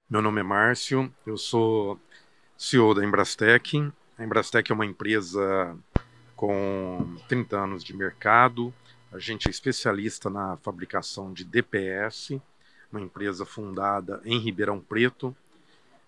Meu nome é Márcio, eu sou CEO da Embrastec. A Embrastec é uma empresa com 30 anos de mercado. A gente é especialista na fabricação de DPS, uma empresa fundada em Ribeirão Preto,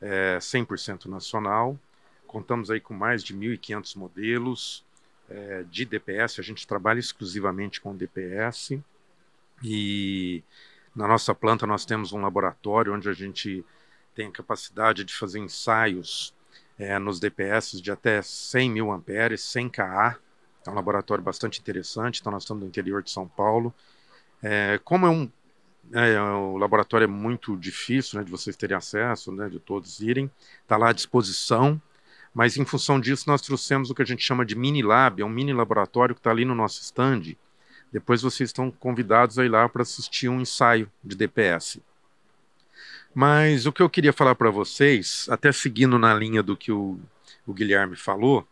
100% nacional. Contamos aí com mais de 1.500 modelos de DPS. A gente trabalha exclusivamente com DPS e na nossa planta nós temos um laboratório onde a gente tem a capacidade de fazer ensaios nos DPS de até 100 mil amperes, 100 kA. É um laboratório bastante interessante, então nós estamos no interior de São Paulo. Como o laboratório é muito difícil, né, de vocês terem acesso, né, de todos irem, está lá à disposição, mas em função disso nós trouxemos o que a gente chama de mini lab, é um mini laboratório que está ali no nosso stand. Depois vocês estão convidados a ir lá para assistir um ensaio de DPS. Mas o que eu queria falar para vocês, até seguindo na linha do que o Guilherme falou,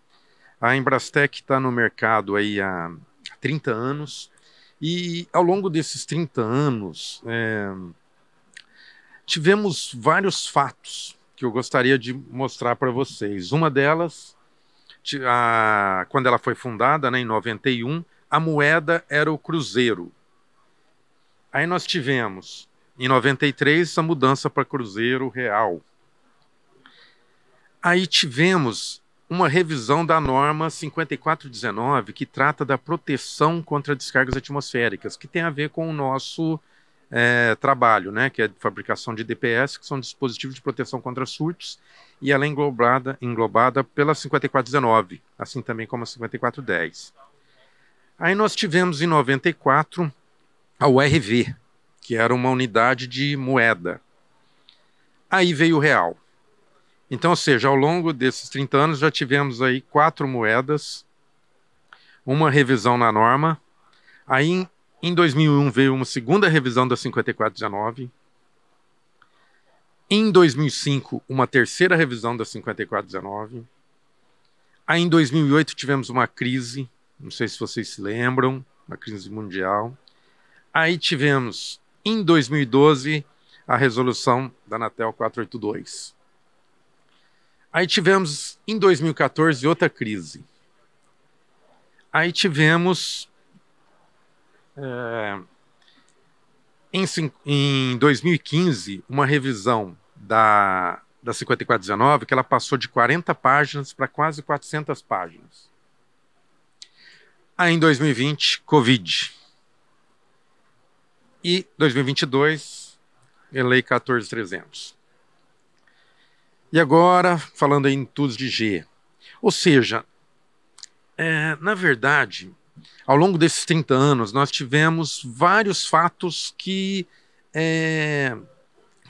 a Embrastec está no mercado aí há 30 anos e ao longo desses 30 anos tivemos vários fatos que eu gostaria de mostrar para vocês. Uma delas, quando ela foi fundada, né, em 91, a moeda era o cruzeiro. Aí nós tivemos, em 93, a mudança para cruzeiro real. Aí tivemos uma revisão da norma 5419, que trata da proteção contra descargas atmosféricas, que tem a ver com o nosso trabalho, né, que é de fabricação de DPS, que são dispositivos de proteção contra surtos, e ela é englobada pela 5419, assim também como a 5410. Aí nós tivemos em 94 a URV, que era uma unidade de moeda. Aí veio o real. Então, ou seja, ao longo desses 30 anos já tivemos aí 4 moedas, uma revisão na norma. Aí em 2001 veio uma segunda revisão da 5419. Em 2005, uma terceira revisão da 5419. Aí em 2008 tivemos uma crise, não sei se vocês se lembram, uma crise mundial. Aí tivemos, em 2012, a resolução da Anatel 482. Aí tivemos, em 2014, outra crise. Aí tivemos, em 2015, uma revisão da 5419, que ela passou de 40 páginas para quase 400 páginas. Aí em 2020, Covid. E 2022, Lei 14.300. E agora, falando em tudo de G. Ou seja, na verdade, ao longo desses 30 anos, nós tivemos vários fatos que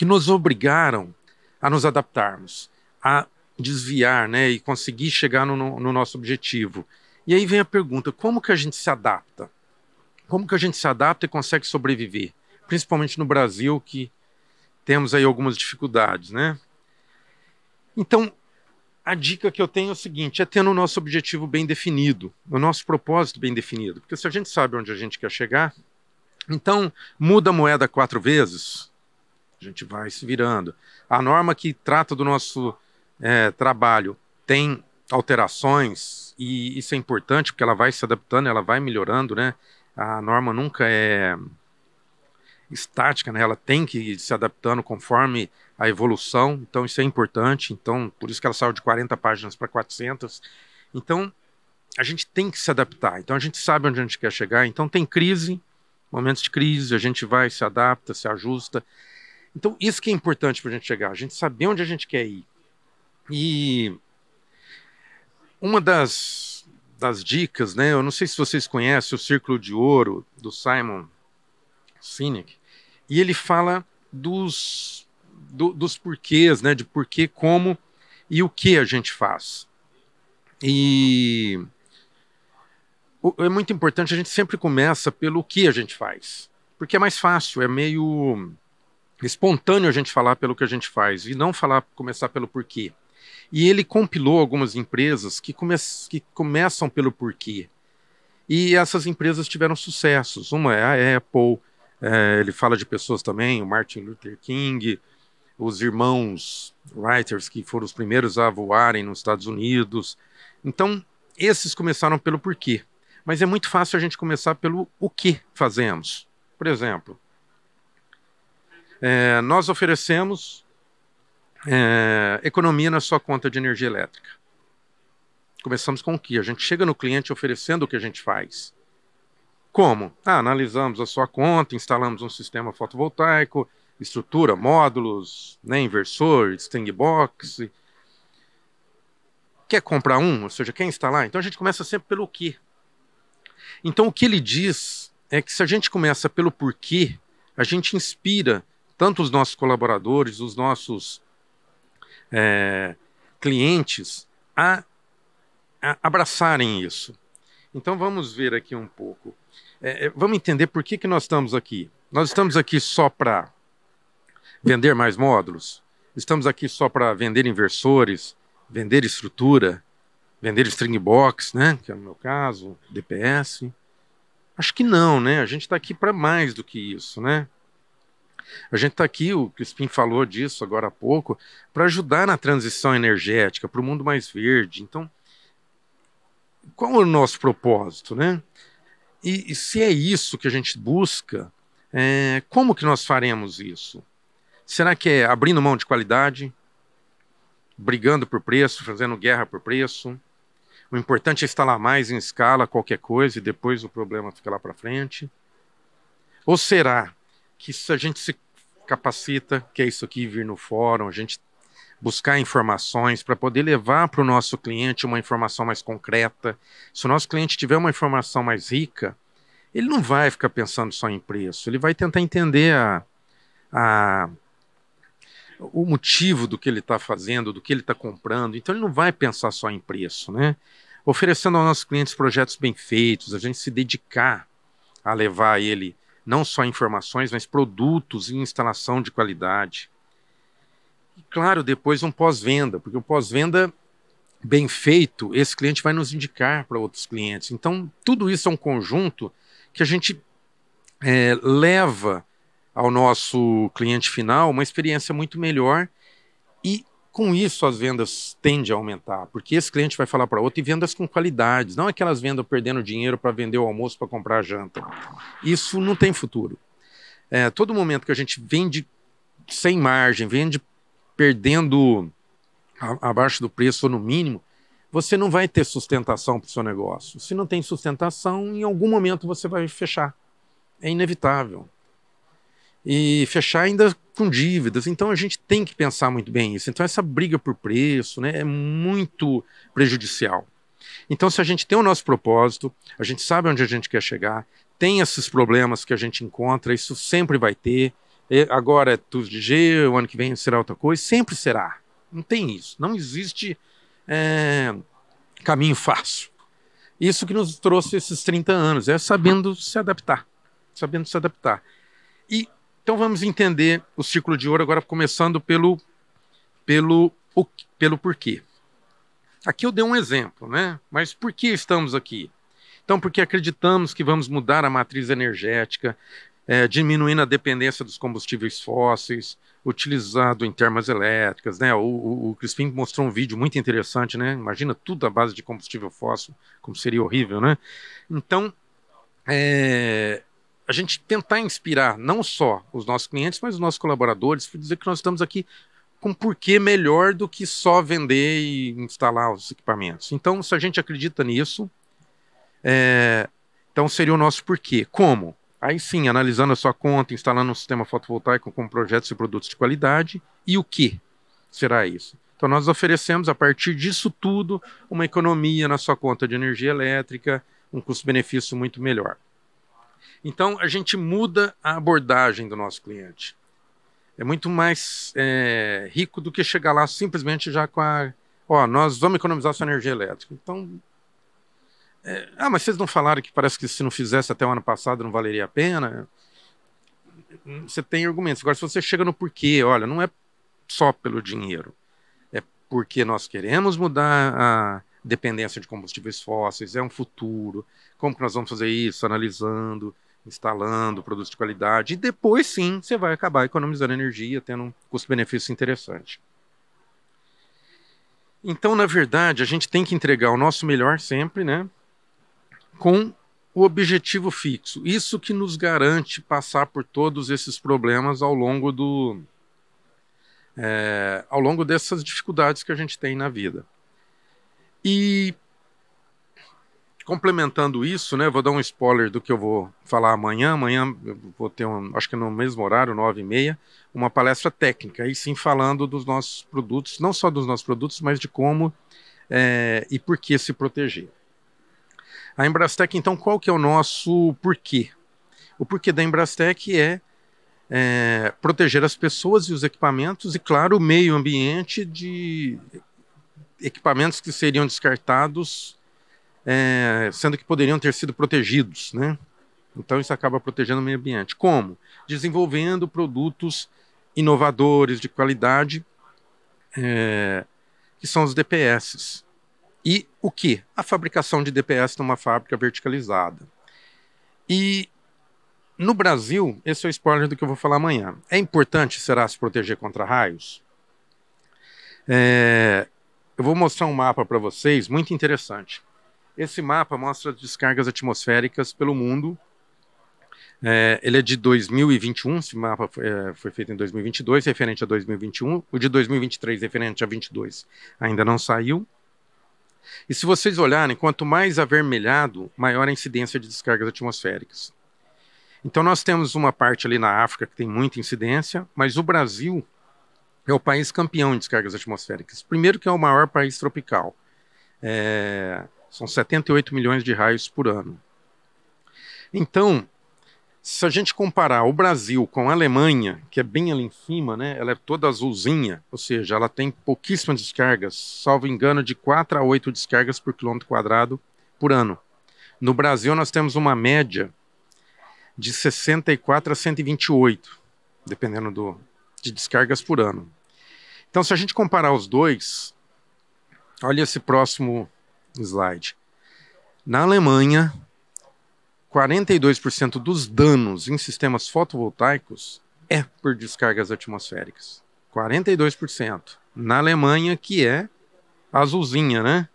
nos obrigaram a nos adaptarmos, a desviar, né, e conseguir chegar no nosso objetivo. E aí vem a pergunta, como que a gente se adapta? Como que a gente se adapta e consegue sobreviver? Principalmente no Brasil, que temos aí algumas dificuldades, né? Então, a dica que eu tenho é o seguinte, é tendo o nosso objetivo bem definido, o nosso propósito bem definido. Porque se a gente sabe onde a gente quer chegar, então muda a moeda 4 vezes, a gente vai se virando. A norma que trata do nosso trabalho tem alterações, e isso é importante, porque ela vai se adaptando, ela vai melhorando, né? A norma nunca é estática, né? Ela tem que ir se adaptando conforme a evolução, então isso é importante, então por isso que ela saiu de 40 páginas para 400. Então a gente tem que se adaptar, então a gente sabe onde a gente quer chegar, então tem crise, momentos de crise, a gente vai, se adapta, se ajusta. Então isso que é importante para a gente chegar, a gente saber onde a gente quer ir. E uma das dicas, né, eu não sei se vocês conhecem o Círculo de Ouro, do Simon Sinek, e ele fala dos porquês, né, de porquê, como e o que a gente faz. E é muito importante, a gente sempre começa pelo que a gente faz, porque é mais fácil, é meio espontâneo a gente falar pelo que a gente faz e não começar pelo porquê. E ele compilou algumas empresas que começam pelo porquê. E essas empresas tiveram sucessos. Uma é a Apple, ele fala de pessoas também, o Martin Luther King, os irmãos Wright, que foram os primeiros a voarem nos Estados Unidos. Então, esses começaram pelo porquê. Mas é muito fácil a gente começar pelo o que fazemos. Por exemplo, nós oferecemos economia na sua conta de energia elétrica. Começamos com o que? A gente chega no cliente oferecendo o que a gente faz. Como? Analisamos a sua conta, instalamos um sistema fotovoltaico, estrutura, módulos, né, inversor, string box. Quer comprar um? Ou seja, quer instalar? Então a gente começa sempre pelo quê. Então o que ele diz é que se a gente começa pelo porquê, a gente inspira tanto os nossos colaboradores, os nossos clientes a abraçarem isso. Então vamos ver aqui um pouco. Vamos entender por que nós estamos aqui. Nós estamos aqui só para vender mais módulos? Estamos aqui só para vender inversores, vender estrutura, vender string box, né? Que é o meu caso, DPS. Acho que não, né? A gente está aqui para mais do que isso, né? A gente está aqui, o Crispim falou disso agora há pouco, para ajudar na transição energética, para o mundo mais verde. Então, qual é o nosso propósito, né? E se é isso que a gente busca, como que nós faremos isso? Será que é abrindo mão de qualidade, brigando por preço, fazendo guerra por preço? O importante é instalar mais em escala, qualquer coisa, e depois o problema fica lá para frente? Ou será que se a gente se capacita, que é isso aqui, vir no fórum, a gente buscar informações para poder levar para o nosso cliente uma informação mais concreta. Se o nosso cliente tiver uma informação mais rica, ele não vai ficar pensando só em preço, ele vai tentar entender o motivo do que ele está fazendo, do que ele está comprando, então ele não vai pensar só em preço, né? Oferecendo aos nossos clientes projetos bem feitos, a gente se dedicar a levar a ele não só informações, mas produtos e instalação de qualidade. E claro, depois um pós-venda, porque o pós-venda bem feito, esse cliente vai nos indicar para outros clientes. Então, tudo isso é um conjunto que a gente leva ao nosso cliente final uma experiência muito melhor e com isso as vendas tendem a aumentar, porque esse cliente vai falar para outro e vendas com qualidade, não aquelas vendas perdendo dinheiro para vender o almoço para comprar a janta. Isso não tem futuro. Todo momento que a gente vende sem margem, vende perdendo abaixo do preço ou no mínimo, você não vai ter sustentação para o seu negócio. Se não tem sustentação, em algum momento você vai fechar. É inevitável. E fechar ainda com dívidas. Então a gente tem que pensar muito bem isso. Então essa briga por preço, né, é muito prejudicial. Então se a gente tem o nosso propósito, a gente sabe onde a gente quer chegar, tem esses problemas que a gente encontra, isso sempre vai ter. Agora é tudo de G, o ano que vem será outra coisa, sempre será. Não tem isso. Não existe caminho fácil. Isso que nos trouxe esses 30 anos, é sabendo se adaptar. Sabendo se adaptar. Então vamos entender o ciclo de ouro agora começando pelo porquê. Aqui eu dei um exemplo, né? Mas por que estamos aqui? Então, porque acreditamos que vamos mudar a matriz energética, diminuindo a dependência dos combustíveis fósseis, utilizado em termoelétricas, né? O Crispim mostrou um vídeo muito interessante, né? Imagina tudo à base de combustível fóssil, como seria horrível, né? Então, a gente tentar inspirar não só os nossos clientes, mas os nossos colaboradores, para dizer que nós estamos aqui com um porquê melhor do que só vender e instalar os equipamentos. Então, se a gente acredita nisso, então seria o nosso porquê. Como? Aí sim, analisando a sua conta, instalando um sistema fotovoltaico com projetos e produtos de qualidade. E o que será isso? Então nós oferecemos, a partir disso tudo, uma economia na sua conta de energia elétrica, um custo-benefício muito melhor. Então a gente muda a abordagem do nosso cliente. É muito mais rico do que chegar lá simplesmente já com nós vamos economizar sua energia elétrica. Então, mas vocês não falaram que parece que se não fizesse até o ano passado não valeria a pena? Você tem argumentos. Agora, se você chega no porquê, olha, não é só pelo dinheiro. É porque nós queremos mudar a dependência de combustíveis fósseis, é um futuro. Como que nós vamos fazer isso? Analisando. instalando produtos de qualidade, e depois sim você vai acabar economizando energia, tendo um custo-benefício interessante. Então, na verdade, a gente tem que entregar o nosso melhor sempre, né? Com o objetivo fixo. Isso que nos garante passar por todos esses problemas ao longo dessas dificuldades que a gente tem na vida. E complementando isso, né, vou dar um spoiler do que eu vou falar amanhã. Amanhã eu vou ter, acho que no mesmo horário, 9h30, uma palestra técnica, aí sim falando dos nossos produtos, não só dos nossos produtos, mas de como e por que se proteger. A Embrastek, então, qual que é o nosso porquê? O porquê da Embrastek é proteger as pessoas e os equipamentos e, claro, o meio ambiente de equipamentos que seriam descartados, sendo que poderiam ter sido protegidos, né? Então isso acaba protegendo o meio ambiente. Como? Desenvolvendo produtos inovadores, de qualidade, que são os DPS. E o que? A fabricação de DPS numa fábrica verticalizada. E no Brasil, esse é o spoiler do que eu vou falar amanhã. É importante, será, se proteger contra raios? Eu vou mostrar um mapa para vocês, muito interessante. Esse mapa mostra as descargas atmosféricas pelo mundo. Ele é de 2021, esse mapa foi feito em 2022, referente a 2021. O de 2023, referente a 22, ainda não saiu. E se vocês olharem, quanto mais avermelhado, maior a incidência de descargas atmosféricas. Então nós temos uma parte ali na África que tem muita incidência, mas o Brasil é o país campeão em descargas atmosféricas. Primeiro que é o maior país tropical. São 78 milhões de raios por ano. Então, se a gente comparar o Brasil com a Alemanha, que é bem ali em cima, né, ela é toda azulzinha, ou seja, ela tem pouquíssimas descargas, salvo engano, de 4 a 8 descargas por quilômetro quadrado por ano. No Brasil, nós temos uma média de 64 a 128, dependendo de descargas por ano. Então, se a gente comparar os dois, olha esse próximo slide. Na Alemanha, 42% dos danos em sistemas fotovoltaicos é por descargas atmosféricas. 42%. Na Alemanha, que é azulzinha, né?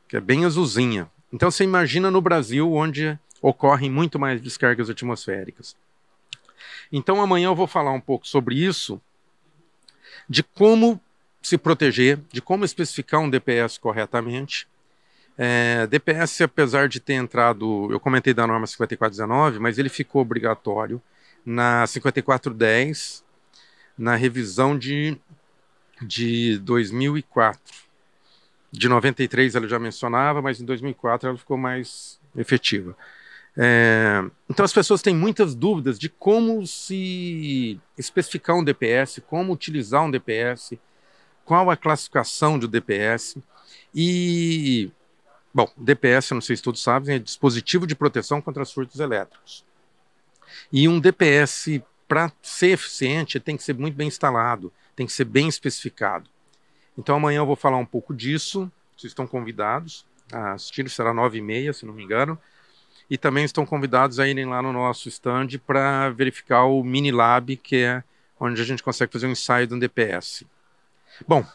Que é bem azulzinha. Então você imagina no Brasil, onde ocorrem muito mais descargas atmosféricas. Então amanhã eu vou falar um pouco sobre isso, de como se proteger, de como especificar um DPS corretamente. DPS, apesar de ter entrado, eu comentei da norma 5419, mas ele ficou obrigatório na 5410, na revisão de 2004. De 93 ela já mencionava, mas em 2004 ela ficou mais efetiva. Então as pessoas têm muitas dúvidas de como se especificar um DPS, como utilizar um DPS, qual a classificação de um DPS. E, bom, DPS, não sei se todos sabem, é dispositivo de proteção contra surtos elétricos. E um DPS, para ser eficiente, tem que ser muito bem instalado, tem que ser bem especificado. Então amanhã eu vou falar um pouco disso, vocês estão convidados a assistir, será 9h30, se não me engano. E também estão convidados a irem lá no nosso stand para verificar o Mini Lab, que é onde a gente consegue fazer um ensaio de um DPS. Bom,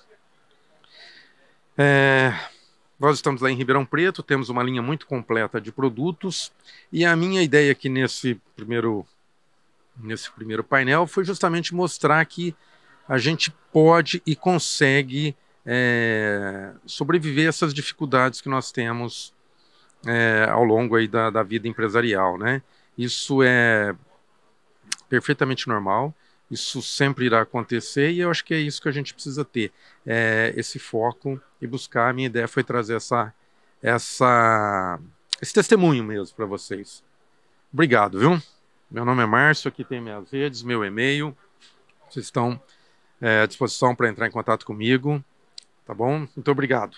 nós estamos lá em Ribeirão Preto, temos uma linha muito completa de produtos, e a minha ideia aqui nesse primeiro painel foi justamente mostrar que a gente pode e consegue sobreviver a essas dificuldades que nós temos ao longo aí da vida empresarial, né? Isso é perfeitamente normal, isso sempre irá acontecer e eu acho que é isso que a gente precisa ter, esse foco e buscar. A minha ideia foi trazer esse testemunho mesmo para vocês. Obrigado, viu? Meu nome é Márcio, aqui tem minhas redes, meu e-mail, vocês estão à disposição para entrar em contato comigo, tá bom? Muito obrigado.